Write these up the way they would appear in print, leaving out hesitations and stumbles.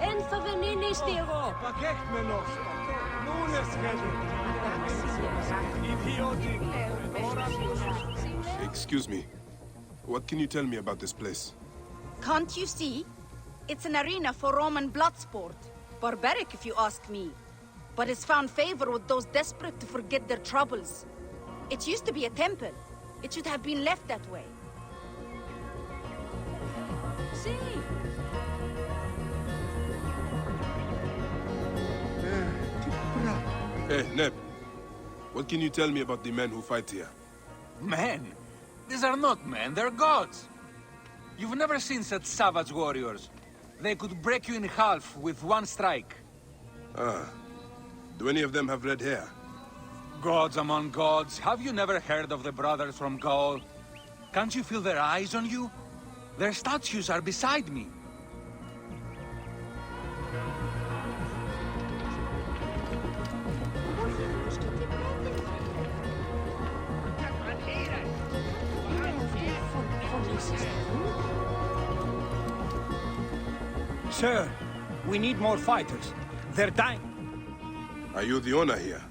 En favenini stiro. Excuse me. What can you tell me about this place? Can't you see? It's an arena for Roman blood sport. Barbaric, if you ask me. But it's found favor with those desperate to forget their troubles. It used to be a temple. It should have been left that way. See. Hey, Neb. What can you tell me about the men who fight here? Men? These are not men, they're gods. You've never seen such savage warriors. They could break you in half with one strike. Ah. Do any of them have red hair? Gods among gods, have you never heard of the brothers from Gaul? Can't you feel their eyes on you? Their statues are beside me. Sir, we need more fighters. They're dying. Are you the owner here?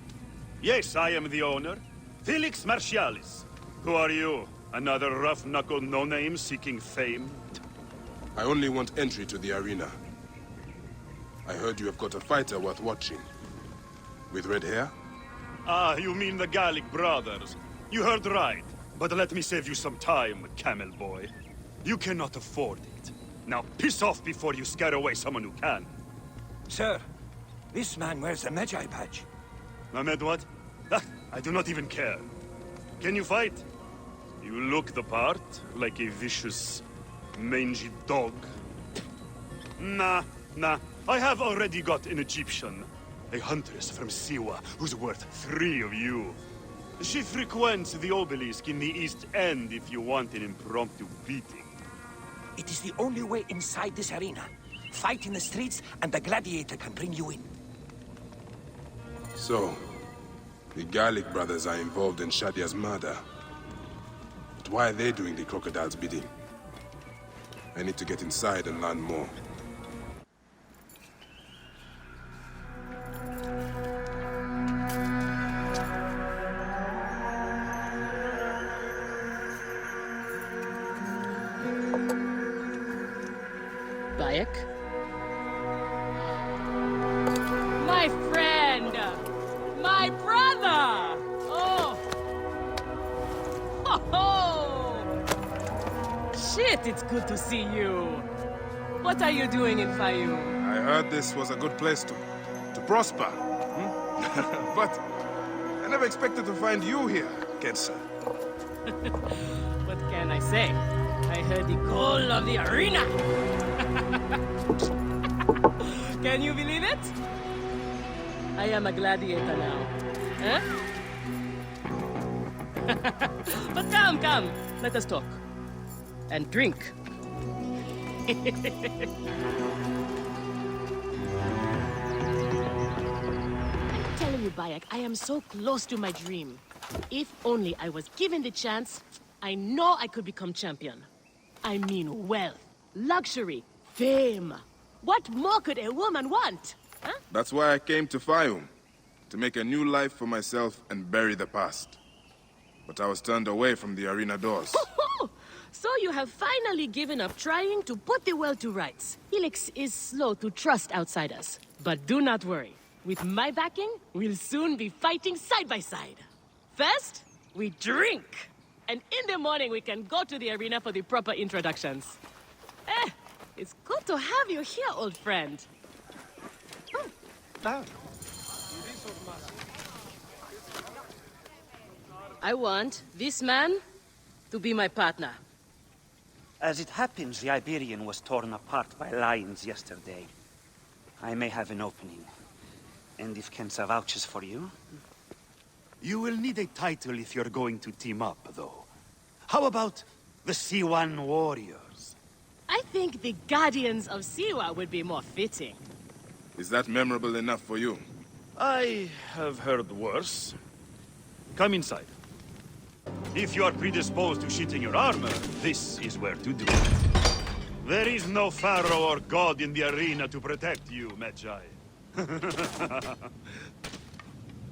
Yes, I am the owner. Felix Martialis. Who are you? Another rough-knuckle no-name seeking fame? I only want entry to the arena. I heard you have got a fighter worth watching. With red hair? Ah, you mean the Gallic brothers. You heard right. But let me save you some time, camel boy. You cannot afford it. Now piss off before you scare away someone who can. Sir, this man wears a Magi badge. Ahmed, what? Ah, I do not even care. Can you fight? You look the part, like a vicious, mangy dog. Nah. I have already got an Egyptian. A huntress from Siwa, who's worth 3 of you. She frequents the obelisk in the East End if you want an impromptu beating. It is the only way inside this arena. Fight in the streets, and the gladiator can bring you in. So, the Gallic brothers are involved in Shadia's murder. But why are they doing the crocodile's bidding? I need to get inside and learn more. Bayek? My friend! My brother! Oh! Ho ho! Shit, it's good to see you. What are you doing in Fayoum? I heard this was a good place to prosper. But I never expected to find you here, Kensa. What can I say? I heard the call of the arena! Can you believe it? I am a gladiator now. Huh? But come, let us talk. And drink. I'm telling you, Bayek, I am so close to my dream. If only I was given the chance, I know I could become champion. I mean wealth, luxury, fame. What more could a woman want? Huh? That's why I came to Fayoum. To make a new life for myself and bury the past. But I was turned away from the arena doors. So you have finally given up trying to put the world to rights. Felix is slow to trust outsiders. But do not worry. With my backing, we'll soon be fighting side by side. First, we drink. And in the morning, we can go to the arena for the proper introductions. It's good to have you here, old friend. I want this man to be my partner. As it happens, the Iberian was torn apart by lions yesterday. I may have an opening. And if Kensa vouches for you... You will need a title if you're going to team up, though. How about the C1 Warriors? I think the Guardians of Siwa would be more fitting. Is that memorable enough for you? I have heard worse. Come inside. If you are predisposed to shitting your armor, this is where to do it. There is no pharaoh or god in the arena to protect you, Magi.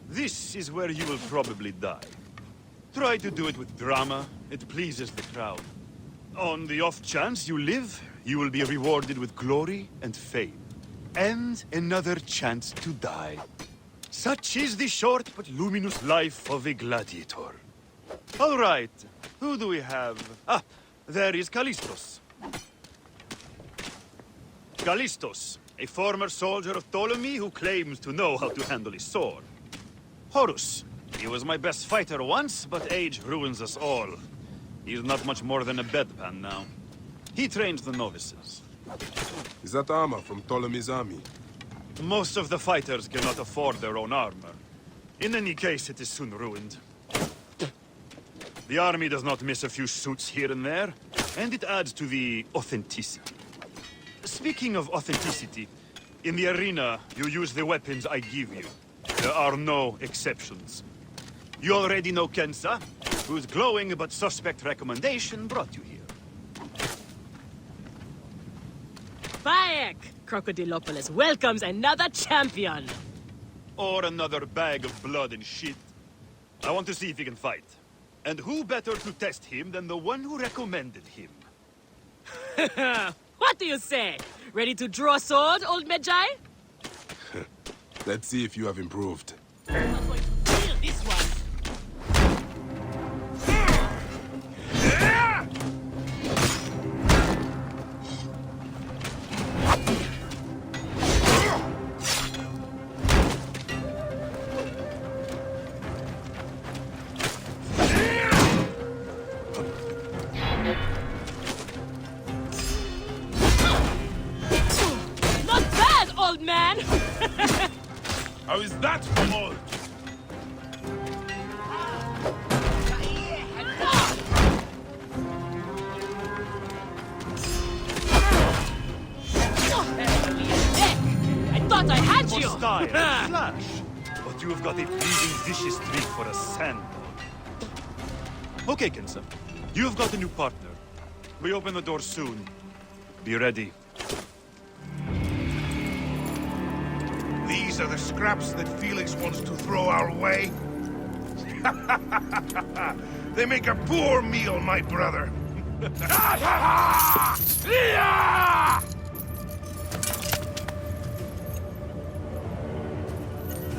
This is where you will probably die. Try to do it with drama. It pleases the crowd. On the off chance you live, you will be rewarded with glory and fame. And another chance to die. Such is the short but luminous life of a gladiator. All right, who do we have? Ah, there is Callistos. Callistos, a former soldier of Ptolemy who claims to know how to handle a sword. Horus, he was my best fighter once, but age ruins us all. He's not much more than a bedpan now. He trains the novices. Is that armor from Ptolemy's army? Most of the fighters cannot afford their own armor. In any case, it is soon ruined. The army does not miss a few suits here and there, and it adds to the authenticity. Speaking of authenticity, in the arena, you use the weapons I give you. There are no exceptions. You already know Kensa, whose glowing but suspect recommendation brought you here. Bayek! Crocodilopolis welcomes another champion! Or another bag of blood and shit. I want to see if he can fight. And who better to test him than the one who recommended him? What do you say? Ready to draw sword, old Magi? Let's see if you have improved. I'm going to feel this one. Not bad, old man! How is that old? I thought I had For you! style, flash. But you have got a pleasing, vicious streak for a sandlord. Okay, Kensa. You have got a new partner. We open the door soon. Be ready. These are the scraps that Felix wants to throw our way? They make a poor meal, my brother.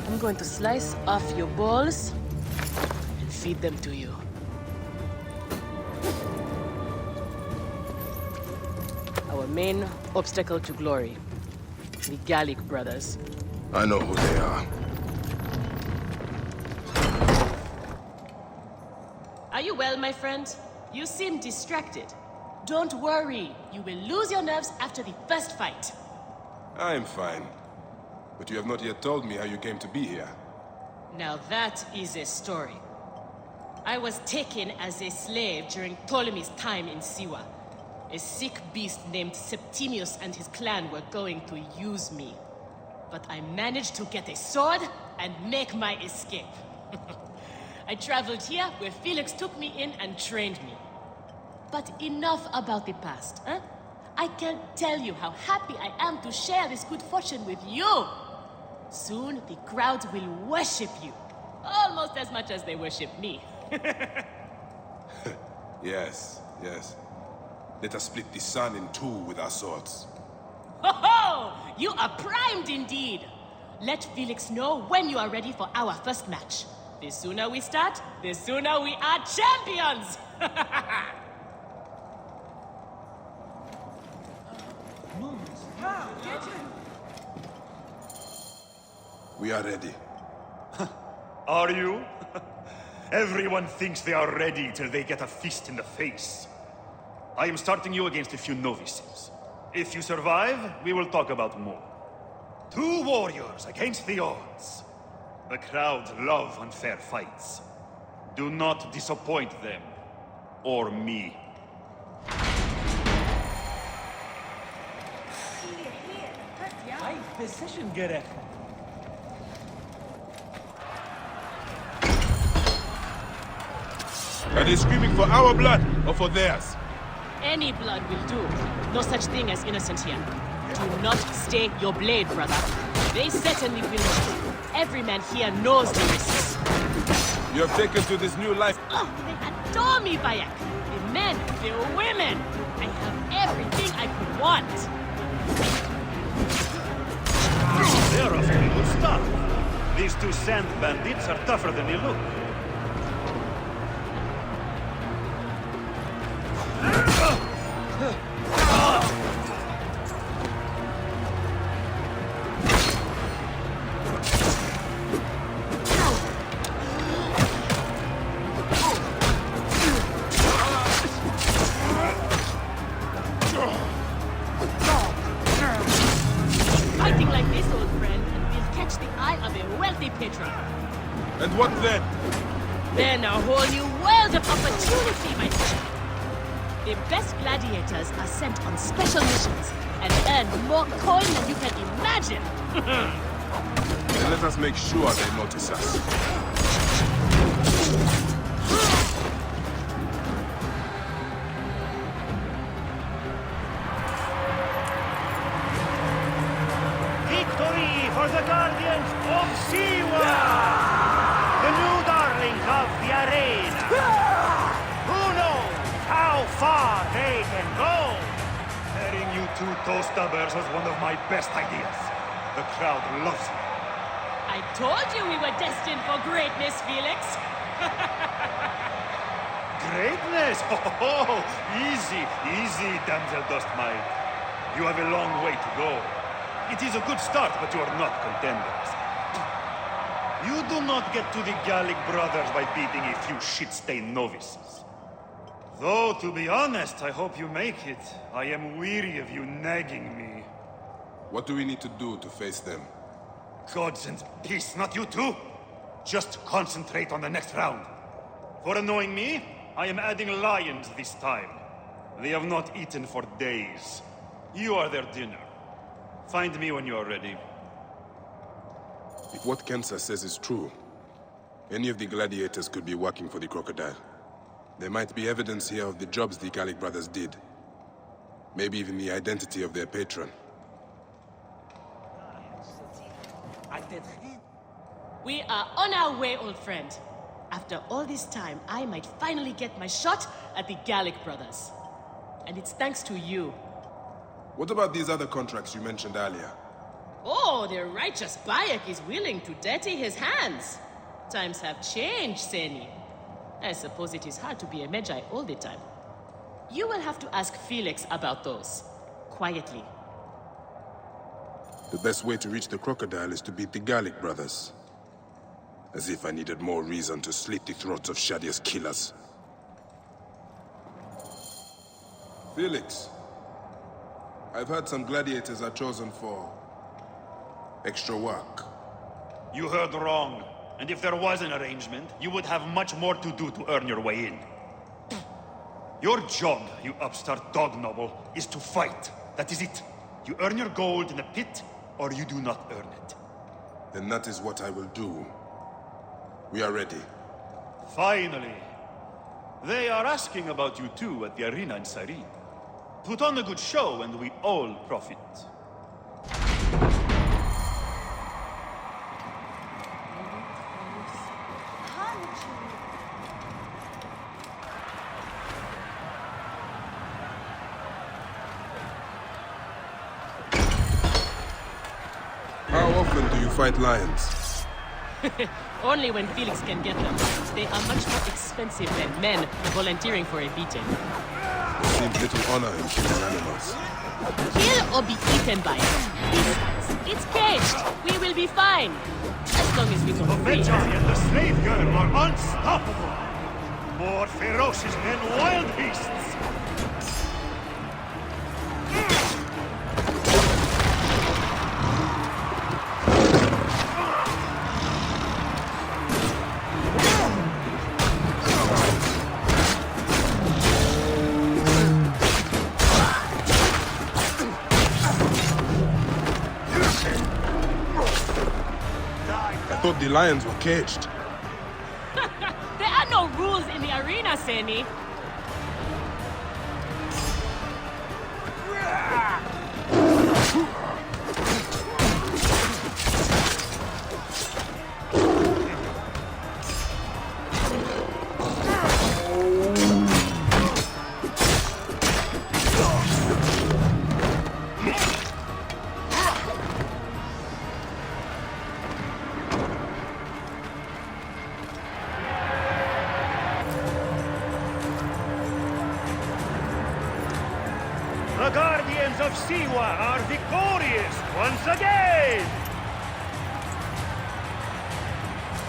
I'm going to slice off your balls and feed them to you. Our main obstacle to glory, the Gallic brothers. I know who they are. Are you well, my friend? You seem distracted. Don't worry, you will lose your nerves after the first fight. I am fine. But you have not yet told me how you came to be here. Now that is a story. I was taken as a slave during Ptolemy's time in Siwa. A sick beast named Septimius and his clan were going to use me. But I managed to get a sword and make my escape. I traveled here where Felix took me in and trained me. But enough about the past, huh? I can't tell you how happy I am to share this good fortune with you. Soon the crowd will worship you. Almost as much as they worship me. Yes, yes. Let us split the sun in two with our swords. Ho ho! You are primed indeed! Let Felix know when you are ready for our first match. The sooner we start, the sooner we are champions! We are ready. Are you? Everyone thinks they are ready till they get a fist in the face. I am starting you against a few novices. If you survive, we will talk about more. 2 warriors against the odds. The crowd love unfair fights. Do not disappoint them. Or me. Are they screaming for our blood or for theirs? Any blood will do. No such thing as innocent here. Do not stay your blade, brother. They certainly will not. Every man here knows the risks. You have taken to this new life. Oh, they adore me, Bayek. The men, the women. I have everything I could want. They're off to a good start. These two sand bandits are tougher than they look. Fighting like this, old friend, and we'll catch the eye of a wealthy patron. And what then? Then a whole new world of opportunity, my friend. The best gladiators are sent on special missions and earn more coin than you can imagine. Then let us make sure they notice us. Victory for the Guardians of Siwa! The new darlings of the arena! Who knows how far they can go? Pairing you two toe-stubbers was one of my best ideas. The crowd loves you. I told you we were destined for greatness, Felix. Greatness! Oh, easy, easy, damsel dust mite. You have a long way to go. It is a good start, but you are not contenders. You do not get to the Gallic brothers by beating a few shit-stained novices. Though, to be honest, I hope you make it. I am weary of you nagging me. What do we need to do to face them? Gods and peace, not you two! Just concentrate on the next round. For annoying me, I am adding lions this time. They have not eaten for days. You are their dinner. Find me when you are ready. If what Kensa says is true, any of the gladiators could be working for the crocodile. There might be evidence here of the jobs the Gallic brothers did. Maybe even the identity of their patron. We are on our way, old friend. After all this time, I might finally get my shot at the Gallic brothers. And it's thanks to you. What about these other contracts you mentioned earlier? Oh, the righteous Bayek is willing to dirty his hands. Times have changed, Seni. I suppose it is hard to be a Magi all the time. You will have to ask Felix about those. Quietly. The best way to reach the crocodile is to beat the Gallic brothers. As if I needed more reason to slit the throats of Shadia's killers. Felix, I've heard some gladiators are chosen for extra work. You heard wrong. And if there was an arrangement, you would have much more to do to earn your way in. Your job, you upstart dog noble, is to fight. That is it. You earn your gold in the pit, or you do not earn it. Then that is what I will do. We are ready. Finally. They are asking about you too at the arena in Sarin. Put on a good show and we all profit. How often do you fight lions? Only when Felix can get them. They are much more expensive than men volunteering for a beating. There seems little honor in killing animals. Kill or be eaten by it. Besides, it's caged. We will be fine. As long as we The go free. Magi and the slave girl are unstoppable. More ferocious than wild beasts. I thought the lions were caged. There are no rules in the arena, Seni. The Guardians of Siwa are victorious once again!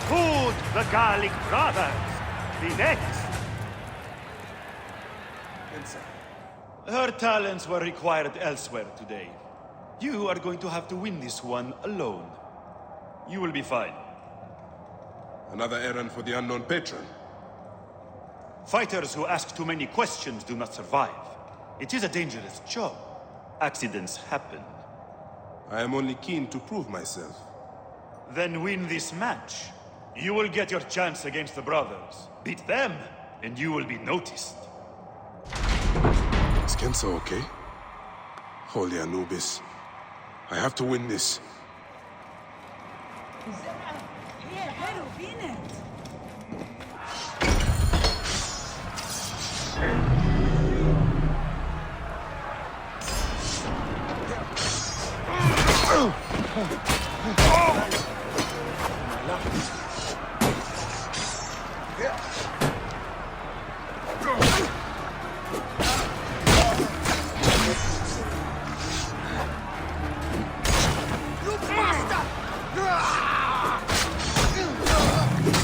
Could the Gallic brothers be next? Her talents were required elsewhere today. You are going to have to win this one alone. You will be fine. Another errand for the unknown patron. Fighters who ask too many questions do not survive. It is a dangerous job. Accidents happen. I am only keen to prove myself. Then win this match. You will get your chance against the brothers. Beat them, and you will be noticed. Is Kensa okay? Holy Anubis. I have to win this.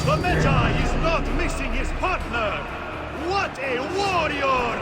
The Magi is not missing his partner! What a warrior!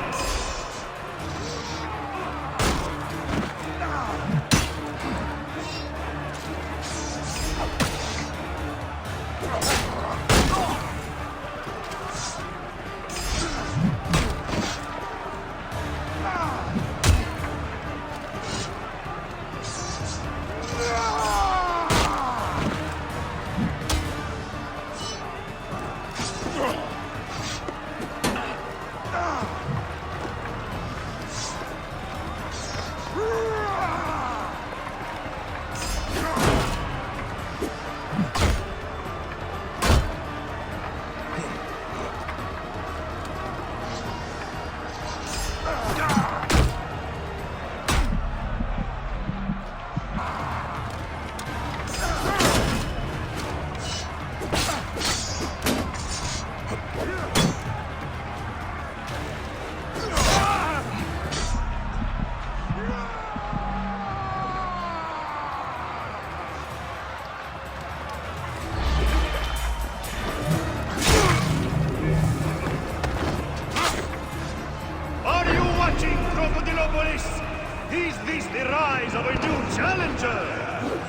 Is this the rise of a new challenger?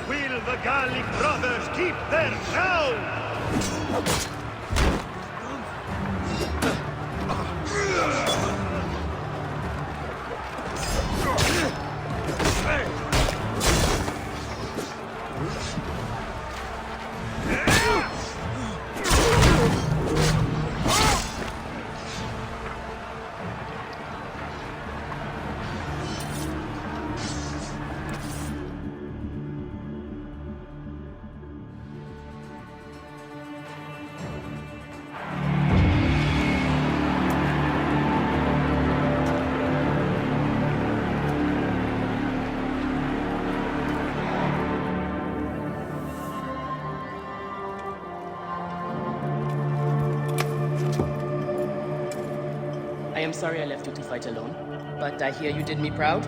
Will the Gallic brothers keep their crown? I am sorry I left you to fight alone, but I hear you did me proud.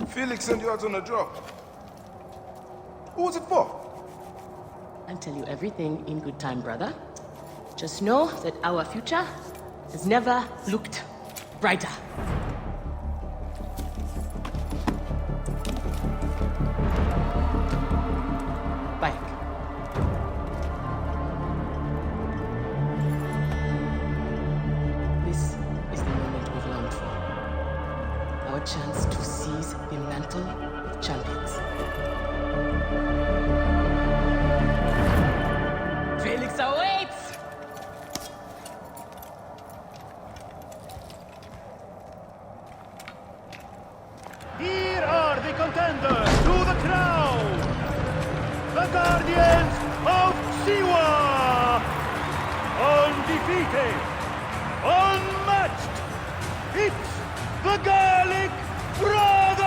Felix sent you out on a job. Who was it for? I'll tell you everything in good time, brother. Just know that our future has never looked brighter. Bye. This is the moment we've longed for. Our chance to seize the mantle of champions. Felix awaits! Here are the contenders to the crown! The Guardians of Siwa! Undefeated! Unmatched! It's the Gallic Brothers!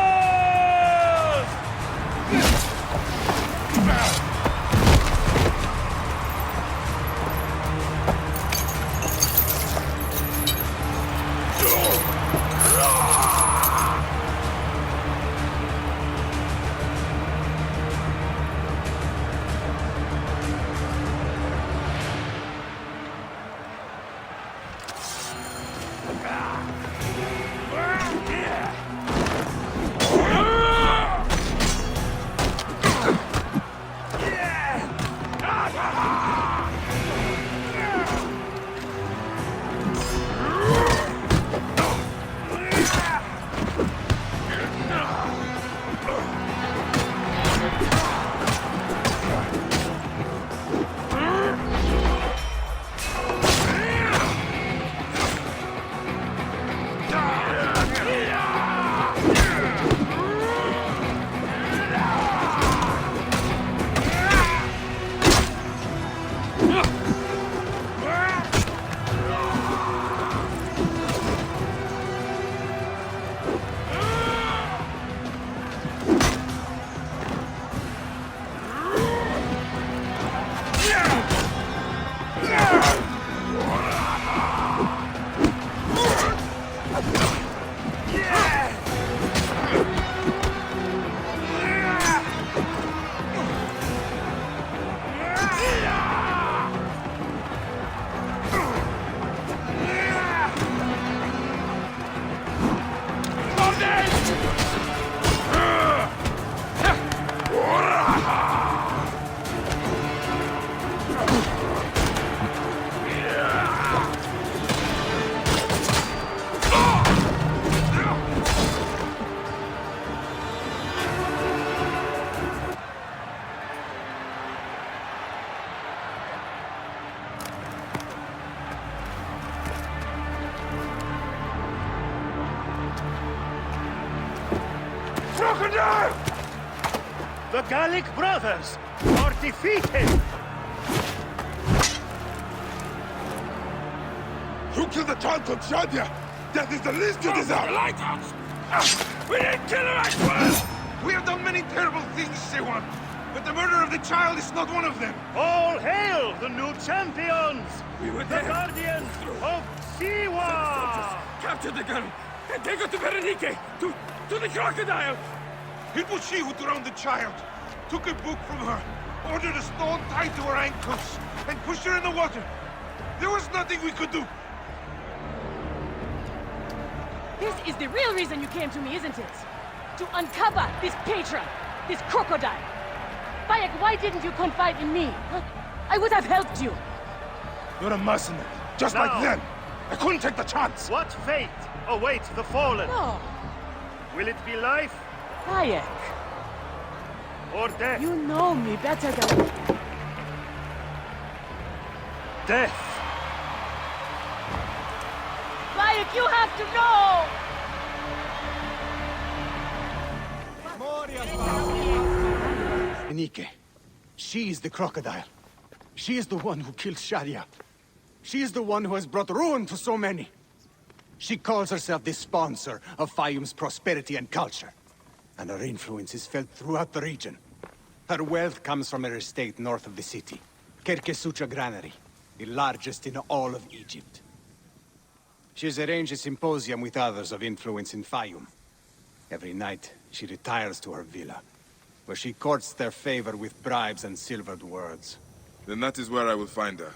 The Gallic brothers are defeated! You killed the child from Shadia! That is the least you deserve! The lighthouse! We didn't kill her, I swear! We have done many terrible things, Sewan, but the murder of the child is not one of them. All hail the new champions! We were The there. guardians of Siwa! Capture the girl and take her to Berenike, to the crocodile! It was she who drowned the child, took a book from her, ordered a stone tied to her ankles, and pushed her in the water. There was nothing we could do. This is the real reason you came to me, isn't it? To uncover this patron, this crocodile. Bayek, why didn't you confide in me? Huh? I would have helped you. You're a mercenary, just No. like them! I couldn't take the chance! What fate awaits the fallen? No, Will it be life Bayek, or death? you know me better than... Death! Bayek, you have to know! Nike. She is the crocodile. She is the one who killed Shadia. She is the one who has brought ruin to so many. She calls herself the sponsor of Fayum's prosperity and culture. And her influence is felt throughout the region. Her wealth comes from her estate north of the city. Kerkesucha Granary, the largest in all of Egypt. She has arranged a symposium with others of influence in Fayum. Every night, she retires to her villa, where she courts their favor with bribes and silvered words. Then that is where I will find her.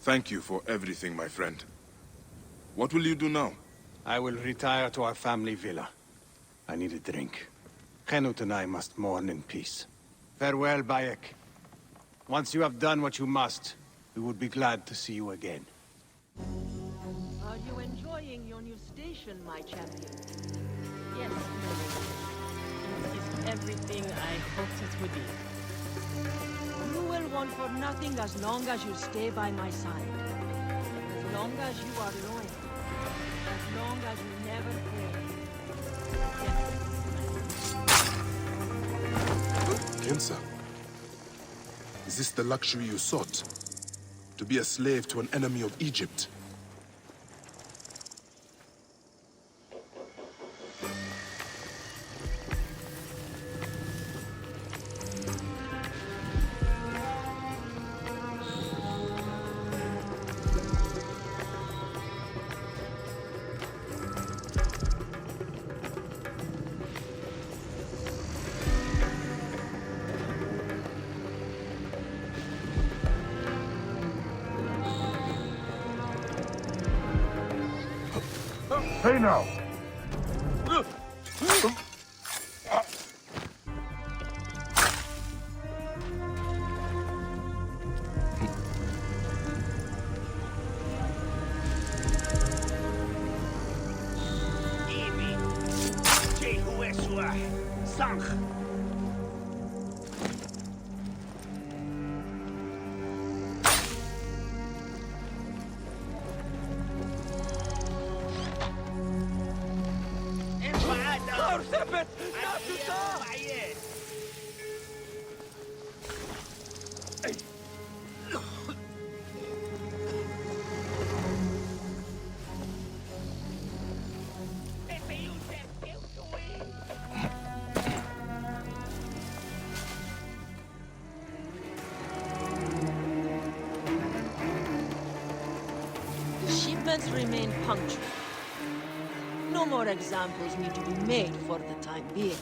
Thank you for everything, my friend. What will you do now? I will retire to our family villa. I need a drink. Henut and I must mourn in peace. Farewell, Bayek. Once you have done what you must, we would be glad to see you again. Are you enjoying your new station, my champion? Yes, it is everything I hoped it would be. You will want for nothing as long as you stay by my side. As long as you are loyal. As long as you never fail. Kensa, is this the luxury you sought? To be a slave to an enemy of Egypt? Hey now! Shipments remain punctual. No more examples need to be made for the time being.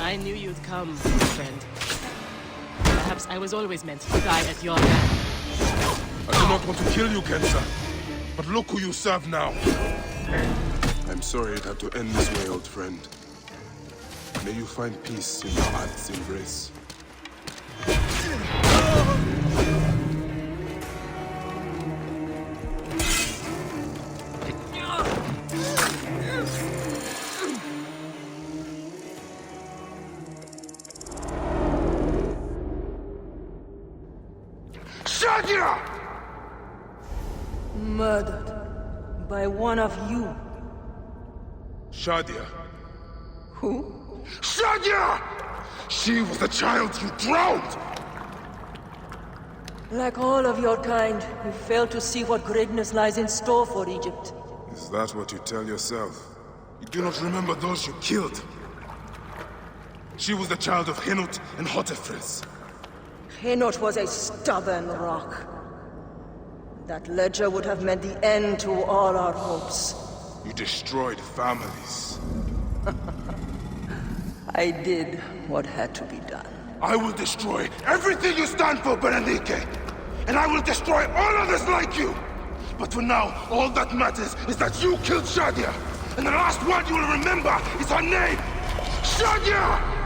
I knew you'd come, friend. Perhaps I was always meant to die at your hand. I do not want to kill you, Kensa. But look who you serve now. I'm sorry it had to end this way, old friend. May you find peace in your heart's embrace. Shadia! Murdered by one of you. Shadia. Who? Shadia! She was the child you drowned! Like all of your kind, you fail to see what greatness lies in store for Egypt. Is that what you tell yourself? You do not remember those you killed. She was the child of Henut and Hotefres. Henot was a stubborn rock. That ledger would have meant the end to all our hopes. You destroyed families. I did what had to be done. I will destroy everything you stand for, Berenike! And I will destroy all others like you! But for now, all that matters is that you killed Shadia! And the last word you will remember is her name! Shadia!